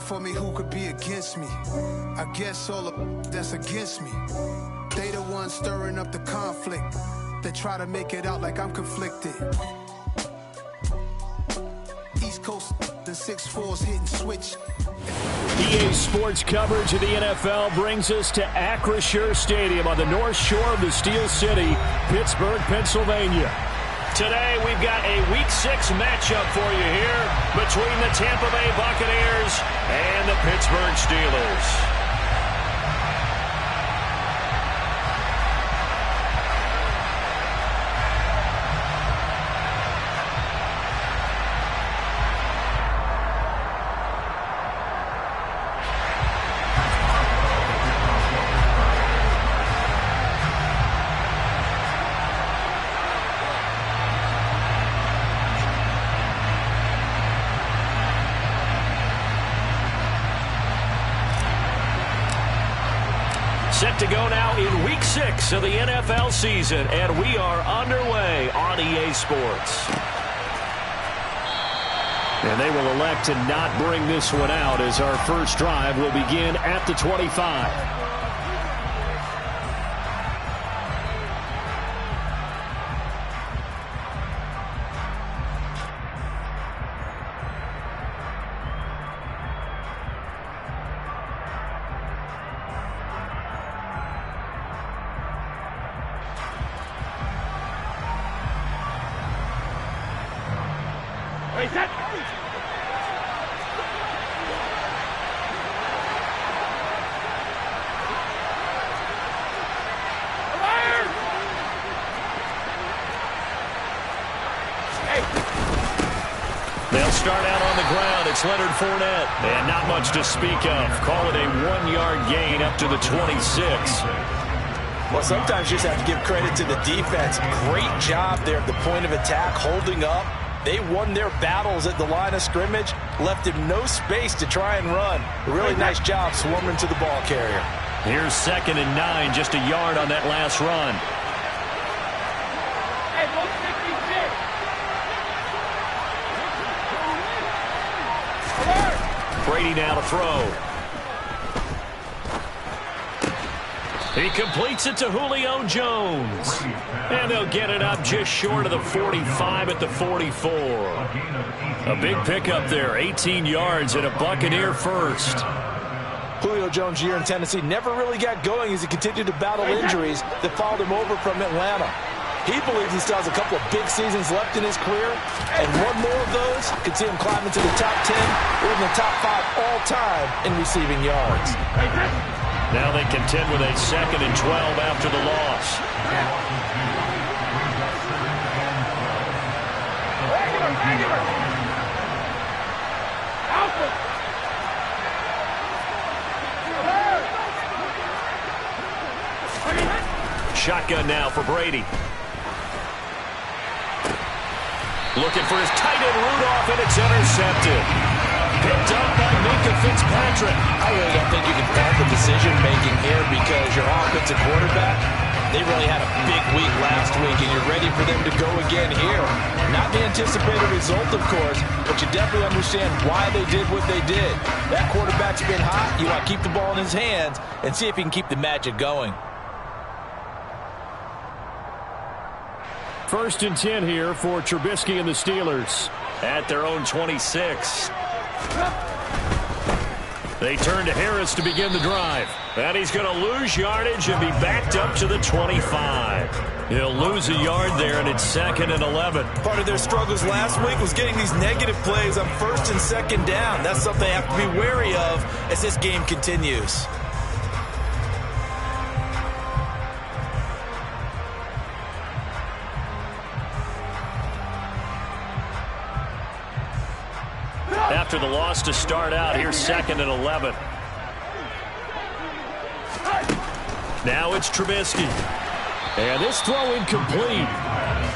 for me, who could be against me? I guess all the that's against me. They the ones stirring up the conflict. They try to make it out like I'm conflicted. East Coast, the 6'4's hitting switch. EA Sports coverage of the NFL brings us to Acrisure Stadium on the north shore of the Steel City, Pittsburgh, Pennsylvania. Today, we've got a Week 6 matchup for you here between the Tampa Bay Buccaneers and the Pittsburgh Steelers. Set to go now in Week 6 of the NFL season, and we are underway on EA Sports. And they will elect to not bring this one out as our first drive will begin at the 25. They'll start out on the ground. It's Leonard Fournette. And not much to speak of. Call it a 1-yard gain up to the 26. Well, sometimes you just have to give credit to the defense. Great job there at the point of attack, holding up. They won their battles at the line of scrimmage, left him no space to try and run. A really nice job swarming to the ball carrier. Here's 2nd and 9, just a yard on that last run. Brady now to throw. He completes it to Julio Jones. And they'll get it up just short of the 45 at the 44. A big pickup there, 18 yards and a Buccaneer first. Julio Jones' year in Tennessee never really got going as he continued to battle injuries that followed him over from Atlanta. He believes he still has a couple of big seasons left in his career, and one more of those could see him climb into the top 10 or even the top 5 all-time in receiving yards. Now they contend with a 2nd and 12 after the loss. Shotgun now for Brady. Looking for his tight end Rudolph, and it's intercepted. Picked up by Minka Fitzpatrick. I really don't think you can fault the decision-making here because your offensive quarterback, they really had a big week last week, and you're ready for them to go again here. Not the anticipated result, of course, but you definitely understand why they did what they did. That quarterback's been hot. You want to keep the ball in his hands and see if he can keep the magic going. 1st and 10 here for Trubisky and the Steelers at their own 26. They turn to Harris to begin the drive. And he's going to lose yardage and be backed up to the 25. He'll lose a yard there, and it's 2nd and 11. Part of their struggles last week was getting these negative plays on 1st and 2nd down. That's something they have to be wary of as this game continues. After the loss to start out, here's 2nd and 11. Now it's Trubisky. And this throw incomplete.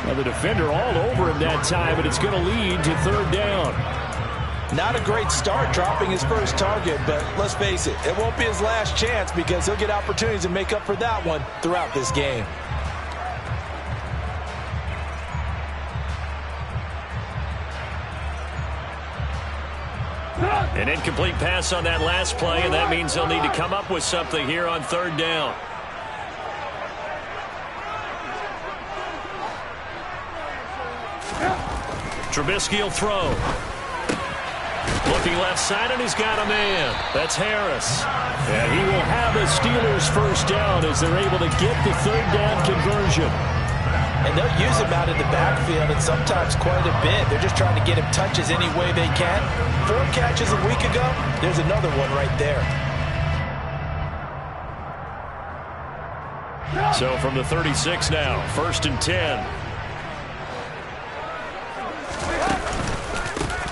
Now the defender all over him that time, and it's going to lead to 3rd down. Not a great start dropping his first target, but let's face it, it won't be his last chance because he'll get opportunities to make up for that one throughout this game. An incomplete pass on that last play, and that means they'll need to come up with something here on third down. Trubisky will throw. Looking left side, and he's got a man. That's Harris. And he will have the Steelers first down as they're able to get the third down conversion. And they'll use him out in the backfield, and sometimes quite a bit. They're just trying to get him touches any way they can. 4 catches a week ago. There's another one right there. So from the 36 now, 1st and 10.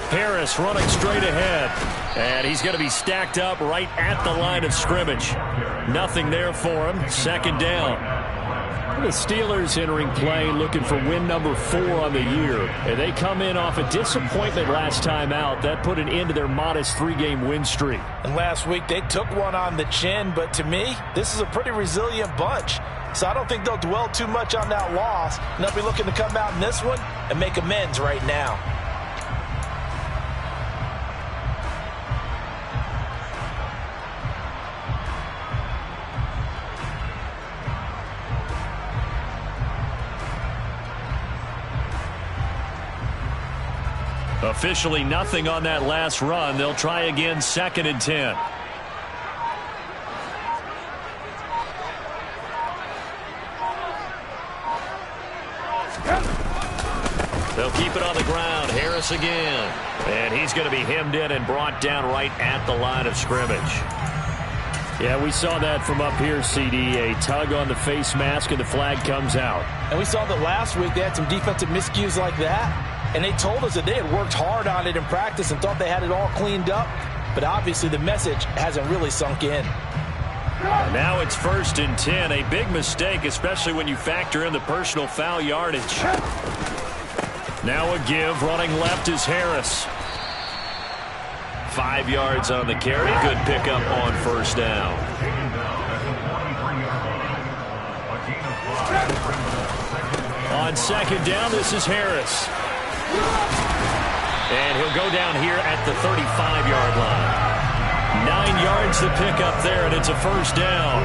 Harris running straight ahead. And he's going to be stacked up right at the line of scrimmage. Nothing there for him. 2nd down. The Steelers entering play looking for win number 4 on the year. And they come in off a disappointment last time out. That put an end to their modest 3-game win streak. And last week they took one on the chin. But to me, this is a pretty resilient bunch. So I don't think they'll dwell too much on that loss. And they'll be looking to come out in this one and make amends right now. Officially nothing on that last run. They'll try again 2nd and 10. They'll keep it on the ground. Harris again. And he's going to be hemmed in and brought down right at the line of scrimmage. Yeah, we saw that from up here, CD. A tug on the face mask and the flag comes out. And we saw that last week they had some defensive miscues like that. And they told us that they had worked hard on it in practice and thought they had it all cleaned up. But obviously the message hasn't really sunk in. Now it's 1st and 10. A big mistake, especially when you factor in the personal foul yardage. Now a give. Running left is Harris. 5 yards on the carry. Good pickup on 1st down. On 2nd down, this is Harris. And he'll go down here at the 35-yard line. 9 yards to pick up there, and it's a 1st down.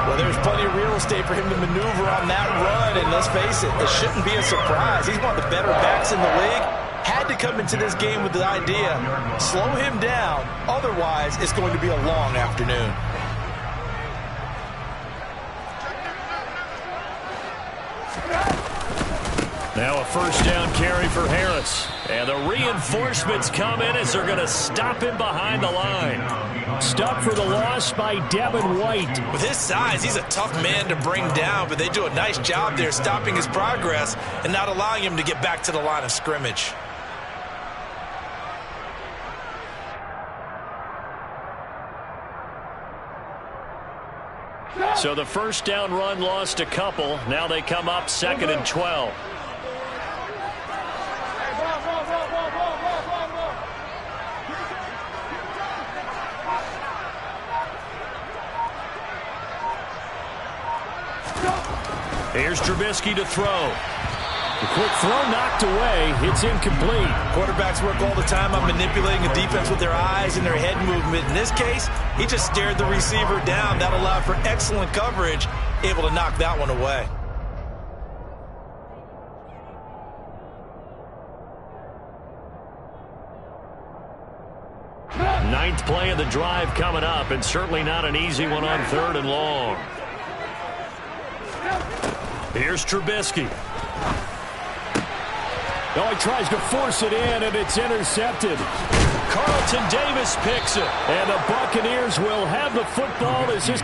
Well, there's plenty of real estate for him to maneuver on that run, and let's face it, it shouldn't be a surprise. He's one of the better backs in the league. Had to come into this game with the idea, slow him down, otherwise it's going to be a long afternoon. Now a 1st down carry for Harris. And the reinforcements come in as they're going to stop him behind the line. Stopped for the loss by Devin White. With his size, he's a tough man to bring down, but they do a nice job there stopping his progress and not allowing him to get back to the line of scrimmage. So the 1st down run lost a couple. Now they come up 2nd and 12. Here's Trubisky to throw. The quick throw knocked away. It's incomplete. Quarterbacks work all the time on manipulating a defense with their eyes and their head movement. In this case, he just stared the receiver down. That allowed for excellent coverage, able to knock that one away. Ninth play of the drive coming up, and certainly not an easy one on 3rd and long. Here's Trubisky. Oh, he tries to force it in, and it's intercepted. Carlton Davis picks it. And the Buccaneers will have the football as his...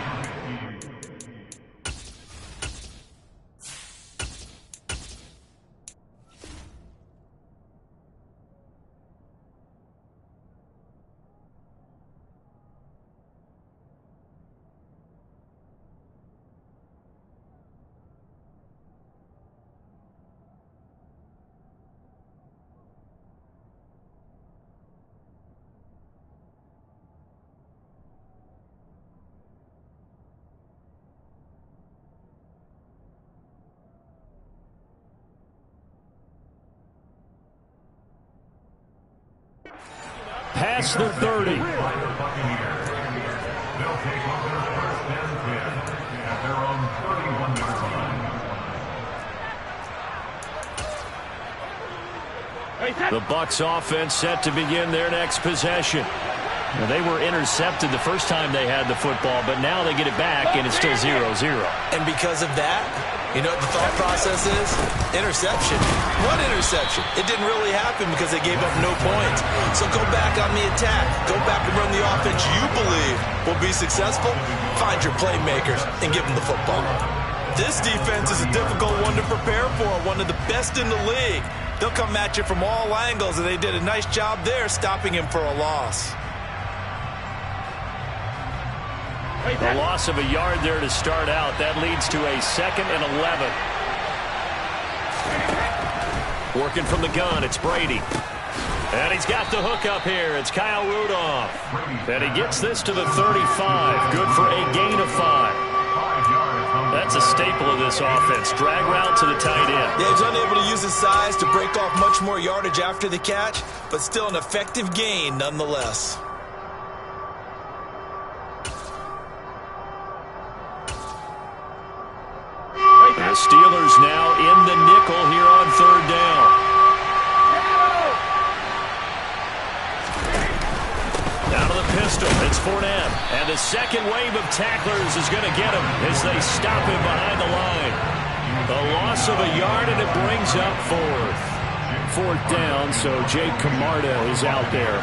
past the 30. The Bucs offense set to begin their next possession. Now, they were intercepted the first time they had the football, but now they get it back, and it's still 0-0. And because of that, you know what the thought process is? Interception. What interception? It didn't really happen because they gave up no points. So go back on the attack. Go back and run the offense you believe will be successful. Find your playmakers and give them the football. This defense is a difficult one to prepare for, one of the best in the league. They'll come at you from all angles, and they did a nice job there stopping him for a loss. The loss of a yard there to start out. That leads to a 2nd and 11. Working from the gun, it's Brady. And he's got the hook up here. It's Kyle Rudolph. And he gets this to the 35. Good for a gain of 5. That's a staple of this offense. Drag route to the tight end. Yeah, he's unable to use his size to break off much more yardage after the catch, but still an effective gain nonetheless. The Steelers now in the nickel here on 3rd down. Down to the pistol. It's Fournette. And the second wave of tacklers is going to get him as they stop him behind the line. The loss of a yard, and it brings up 4th down, so Jake Camarda is out there.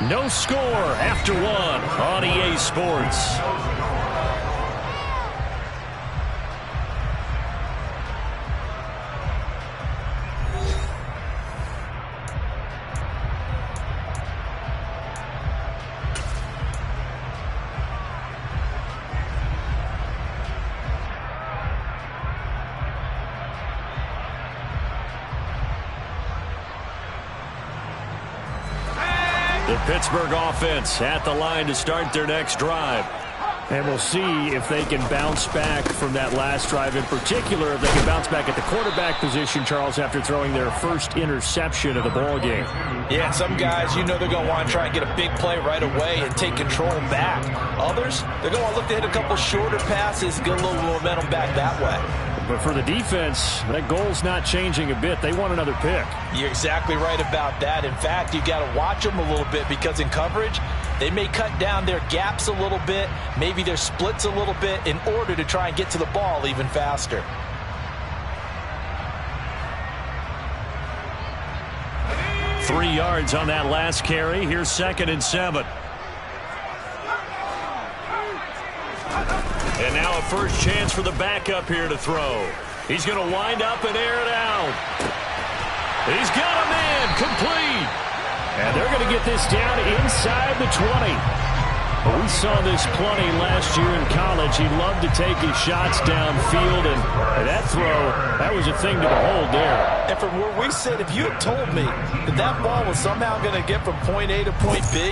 No score after 1 on EA Sports. The Pittsburgh offense at the line to start their next drive. And we'll see if they can bounce back from that last drive. In particular, if they can bounce back at the quarterback position, Charles, after throwing their first interception of the ball game. Yeah, some guys, you know they're going to want to try and get a big play right away and take control back. Others, they're going to want to look to hit a couple shorter passes, get a little momentum back that way. But for the defense, that goal's not changing a bit. They want another pick. You're exactly right about that. In fact, you got to watch them a little bit because in coverage, they may cut down their gaps a little bit, maybe their splits a little bit in order to try and get to the ball even faster. Three yards on that last carry. Here's 2nd and 7. And now a first chance for the backup here to throw. He's going to wind up and air it out. He's got a man complete. And they're going to get this down inside the 20. But we saw this plenty last year in college. He loved to take his shots downfield, and that throw, that was a thing to behold there. And from where we sit, if you had told me that that ball was somehow going to get from point A to point B,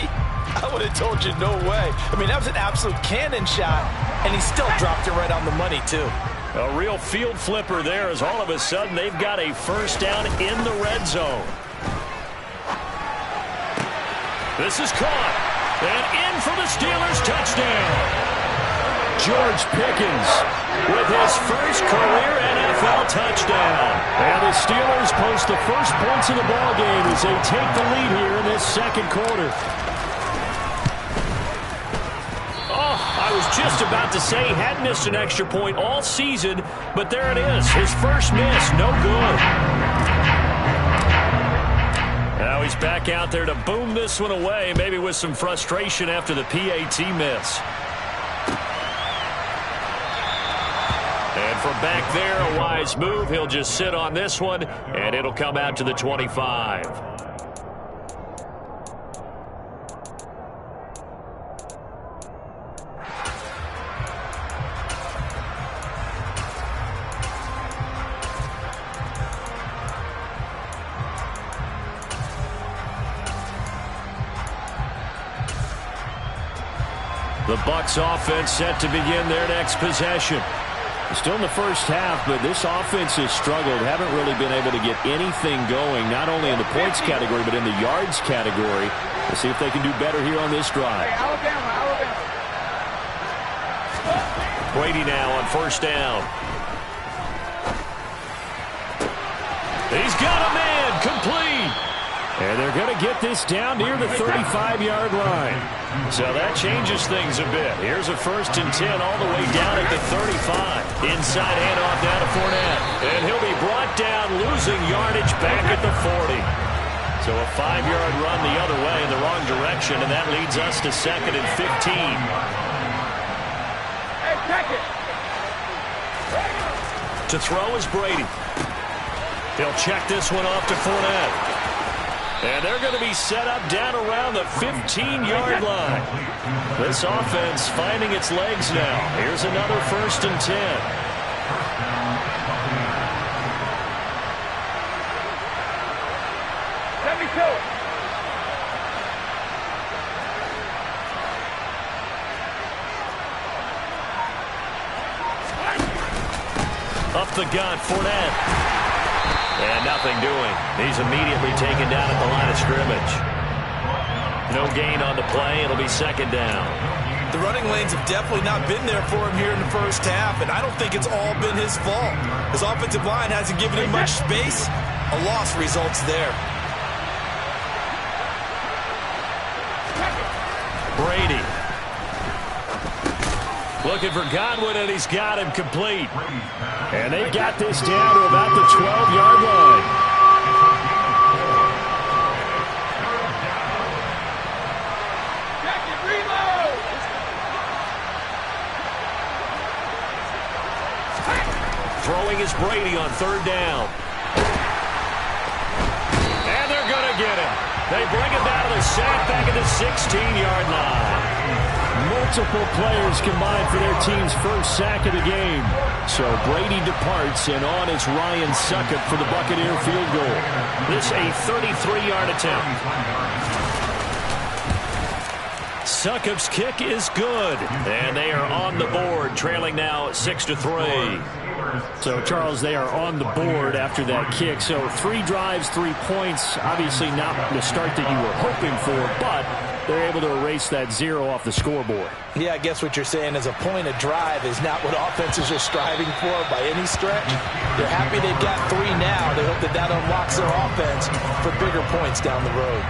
I would have told you no way. I mean, that was an absolute cannon shot, and he still dropped it right on the money, too. A real field flipper there as all of a sudden they've got a first down in the red zone. This is caught. And in for the Steelers touchdown. George Pickens with his first career NFL touchdown. And the Steelers post the first points of the ball game as they take the lead here in this second quarter. I was just about to say he hadn't missed an extra point all season, but there it is. His first miss, no good. Now he's back out there to boom this one away, maybe with some frustration after the PAT miss. And from back there, a wise move. He'll just sit on this one, and it'll come out to the 25. The Bucs offense set to begin their next possession. Still in the first half, but this offense has struggled. Haven't really been able to get anything going, not only in the points category, but in the yards category. Let's see if they can do better here on this drive. Brady now on first down. He's got a man, complete. And they're going to get this down near the 35-yard line. So that changes things a bit. Here's a 1st and 10 all the way down at the 35. Inside handoff down to Fournette. And he'll be brought down, losing yardage back at the 40. So a 5-yard run the other way in the wrong direction, and that leads us to 2nd and 15. To throw is Brady. He'll check this one off to Fournette. And they're going to be set up down around the 15-yard line. This offense finding its legs now. Here's another 1st and 10. Let me go. Up the gut, Fournette. And nothing doing. He's immediately taken down at the line of scrimmage. No gain on the play. It'll be 2nd down. The running lanes have definitely not been there for him here in the first half, and I don't think it's all been his fault. His offensive line hasn't given him much space. A loss results there. Brady. Looking for Godwin, and he's got him complete. And they've got this down to about the 12-yard line. Throwing is Brady on 3rd down. And they're going to get him. They bring him down to the sack back at the 16-yard line. Multiple players combined for their team's first sack of the game. So Brady departs, and on is Ryan Succop for the Buccaneer field goal. This a 33-yard attempt. Succop's kick is good, and they are on the board, trailing now 6-3. So, Charles, they are on the board after that kick. So 3 drives, 3 points. Obviously not the start that you were hoping for, but they're able to erase that 0 off the scoreboard. Yeah, I guess what you're saying is a point of drive is not what offenses are striving for by any stretch. They're happy they've got 3 now. They hope that that unlocks their offense for bigger points down the road.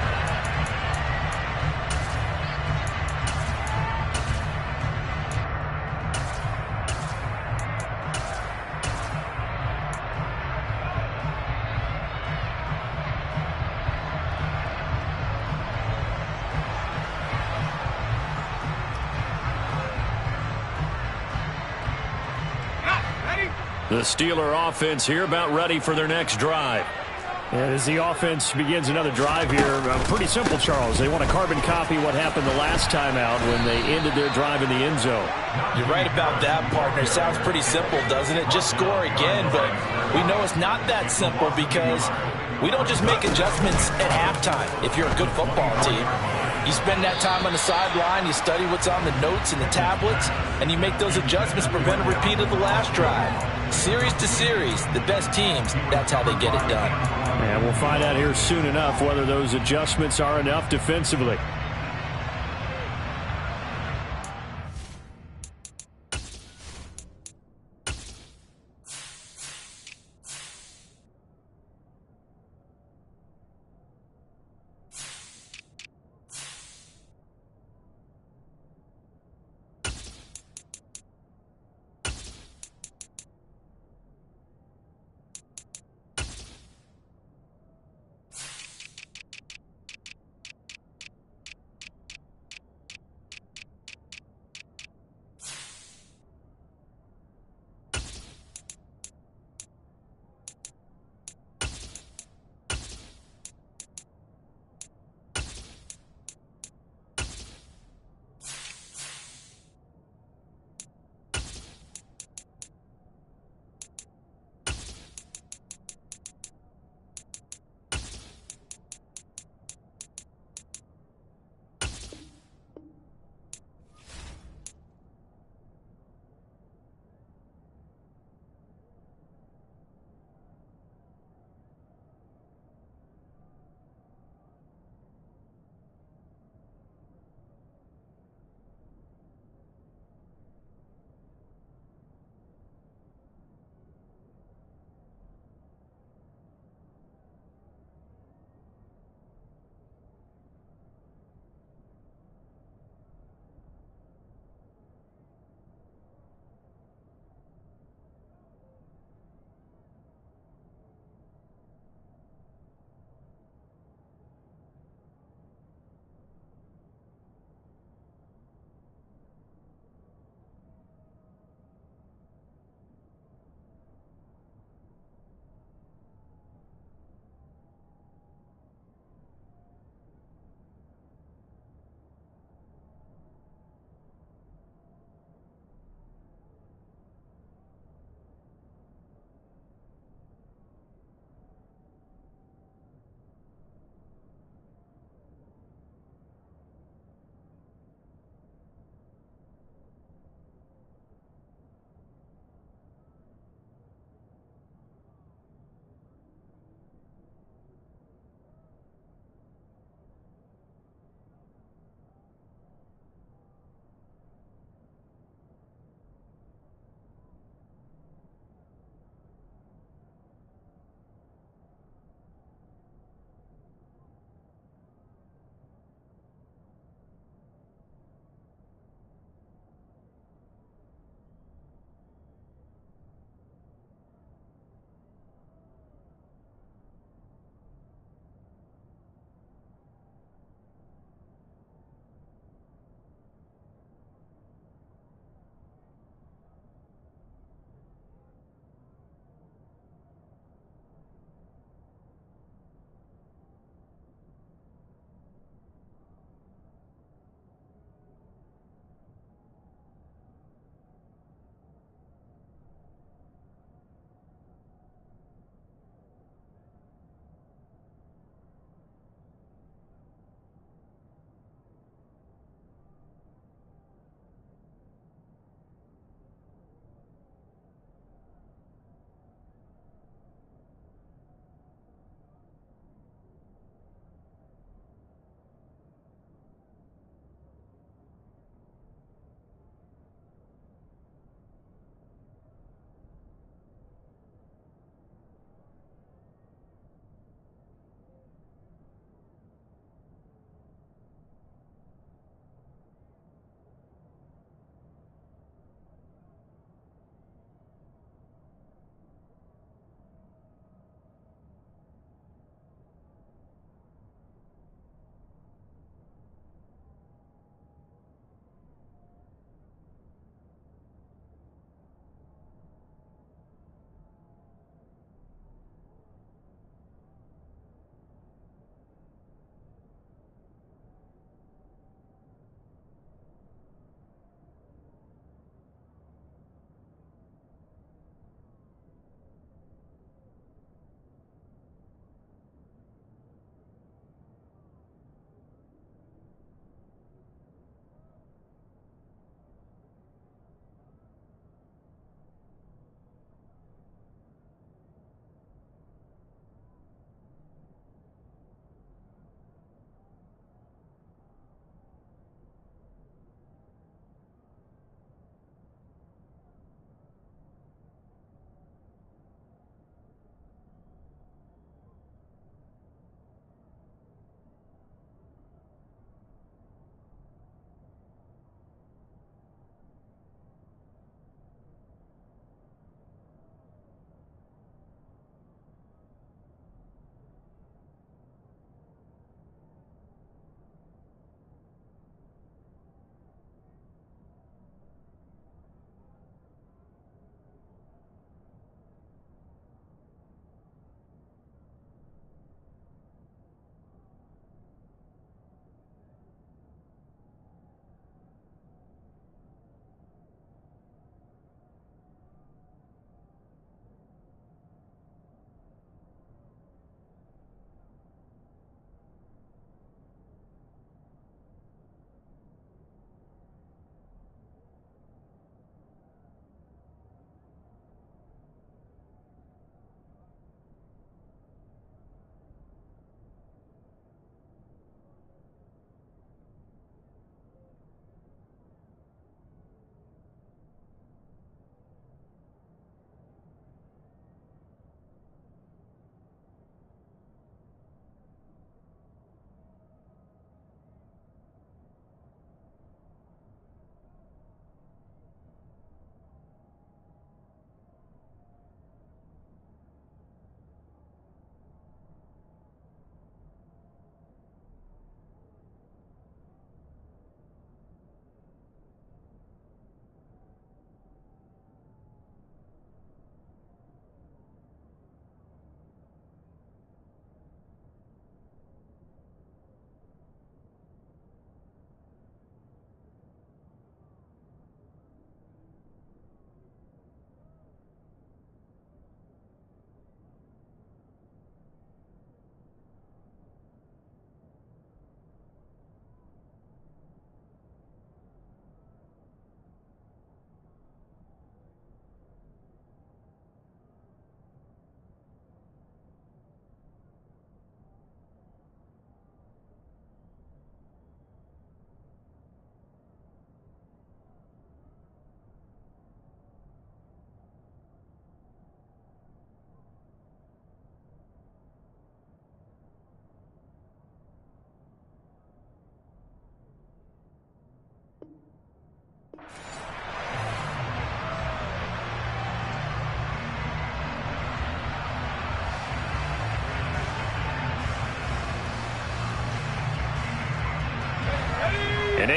The Steeler offense here about ready for their next drive. And as the offense begins another drive here, pretty simple, Charles. They want to carbon copy what happened the last time out when they ended their drive in the end zone. You're right about that, partner. Sounds pretty simple, doesn't it? Just score again, but we know it's not that simple because we don't just make adjustments at halftime if you're a good football team. You spend that time on the sideline, you study what's on the notes and the tablets, and you make those adjustments to prevent a repeat of the last drive. Series to series, the best teams, that's how they get it done. And we'll find out here soon enough whether those adjustments are enough defensively.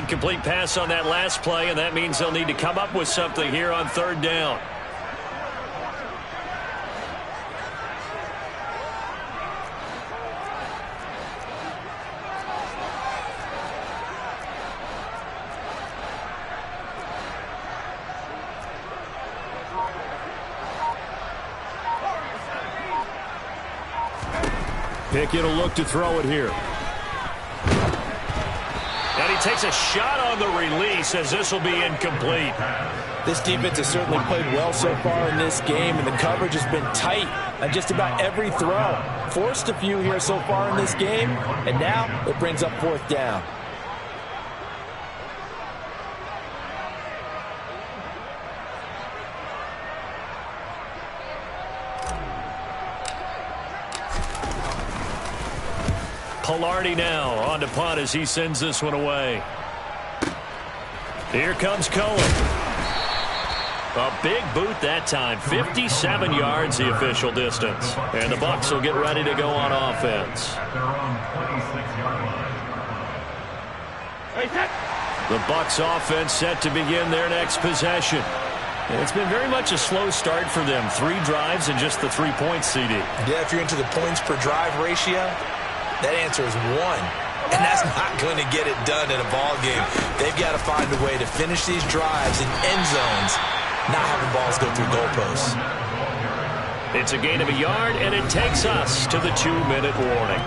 Incomplete pass on that last play, and that means they'll need to come up with something here on third down. Pickett will look to throw it here. And he takes a shot on the release as this will be incomplete. This defense has certainly played well so far in this game, and the coverage has been tight on just about every throw. Forced a few here so far in this game, and now it brings up fourth down. Pilardi now on to punt as he sends this one away. Here comes Cohen. A big boot that time. 57 yards the official distance. And the Bucs will get ready to go on offense. The Bucs offense set to begin their next possession. It's been very much a slow start for them. 3 drives and just the 3 points, CD. Yeah, if you're into the points per drive ratio, that answer is 1, and that's not going to get it done in a ball game. They've got to find a way to finish these drives in end zones, not having balls go through goalposts. It's a gain of a yard, and it takes us to the 2-minute warning.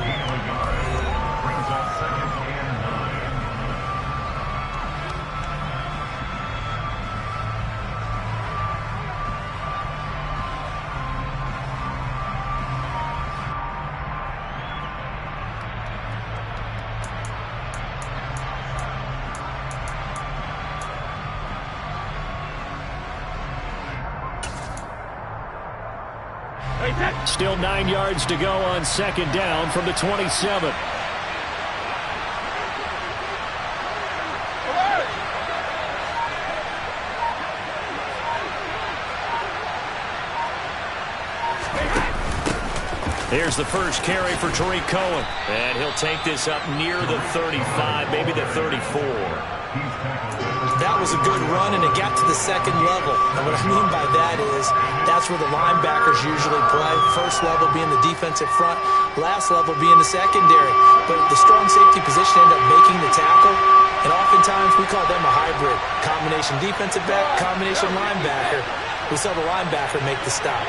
Still 9 yards to go on second down from the 27. Here's the first carry for Tariq Cohen. And he'll take this up near the 35, maybe the 34. That was a good run, and it got to the second level. And what I mean by that is that's where the linebackers usually play. First level being the defensive front, last level being the secondary. But the strong safety position ended up making the tackle, and oftentimes we call them a hybrid. Combination defensive back, combination linebacker. We saw the linebacker make the stop.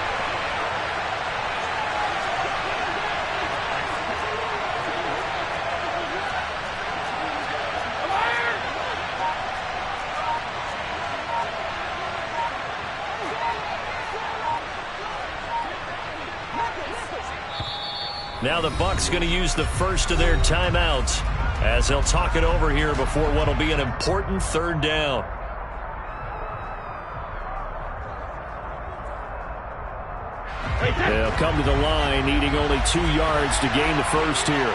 Now the Bucs going to use the first of their timeouts as they'll talk it over here before what will be an important third down. They'll come to the line needing only 2 yards to gain the first here.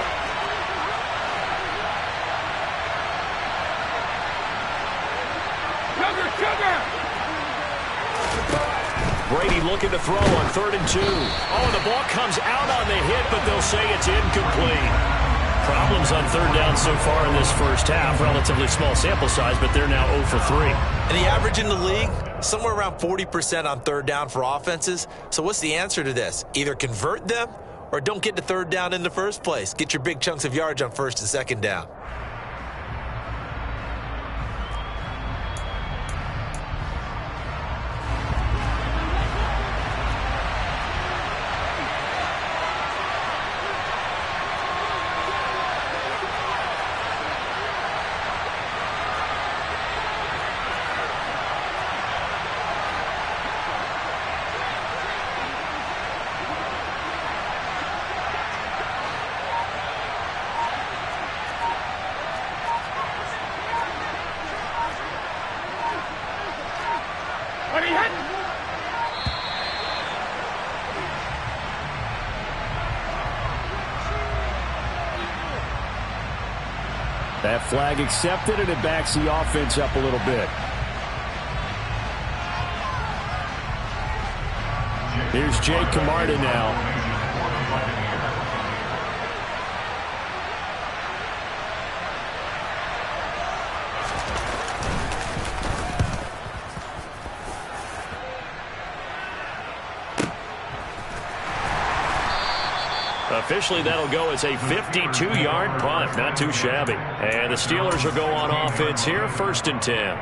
Brady looking to throw on 3rd and 2. Oh, the ball comes out on the hit, but they'll say it's incomplete. Problems on third down so far in this first half. Relatively small sample size, but they're now 0 for 3. And the average in the league, somewhere around 40% on third down for offenses. So what's the answer to this? Either convert them or don't get to third down in the first place. Get your big chunks of yards on first and second down. That flag accepted, and it backs the offense up a little bit. Here's Jake Camarda now. Officially, that'll go as a 52-yard punt. Not too shabby. And the Steelers will go on offense here, 1st and 10.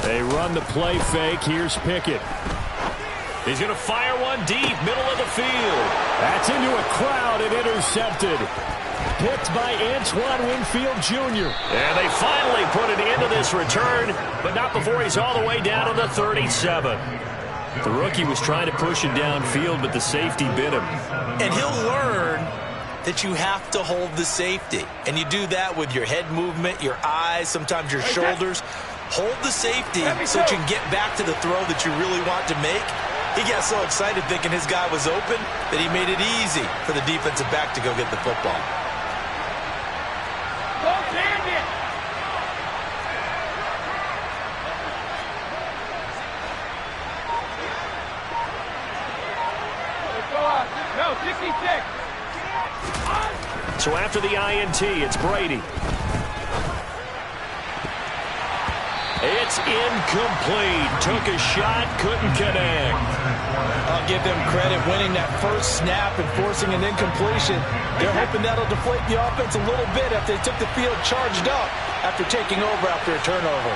They run the play fake. Here's Pickett. He's going to fire one deep, middle of the field. That's into a crowd and intercepted. Picked by Antoine Winfield Jr. And they finally put it into this return, but not before he's all the way down to the 37. The rookie was trying to push it downfield, but the safety bit him. And he'll learn that you have to hold the safety. And you do that with your head movement, your eyes, sometimes your shoulders. Hold the safety so that you can get back to the throw that you really want to make. He got so excited thinking his guy was open that he made it easy for the defensive back to go get the football. So after the INT, it's Brady. It's incomplete. Took a shot, couldn't connect. I'll give them credit winning that first snap and forcing an incompletion. They're hoping that'll deflate the offense a little bit after they took the field charged up after taking over after a turnover.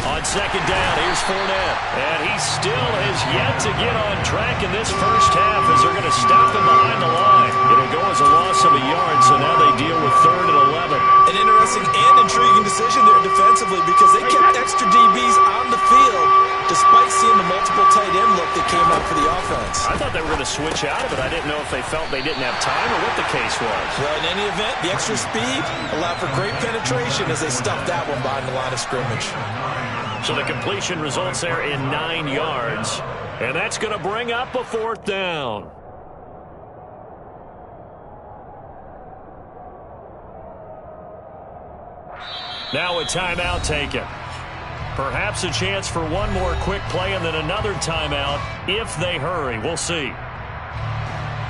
On 2nd down, here's Fournette. And he still has yet to get on track in this first half as they're going to stop him behind the line. It'll go as a loss of a yard, so now they deal with 3rd and 11. An interesting and intriguing decision there defensively because they kept extra DBs on the field despite seeing the multiple tight end look that came out for the offense. I thought they were going to switch out of it. I didn't know if they felt they didn't have time or what the case was. Well, in any event, the extra speed allowed for great penetration as they stuffed that one behind the line of scrimmage. So the completion results there in 9 yards. And that's going to bring up a 4th down. Now a timeout taken. Perhaps a chance for one more quick play and then another timeout if they hurry. We'll see.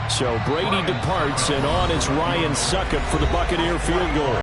So Brady departs, and on is Ryan Succop for the Buccaneer field goal.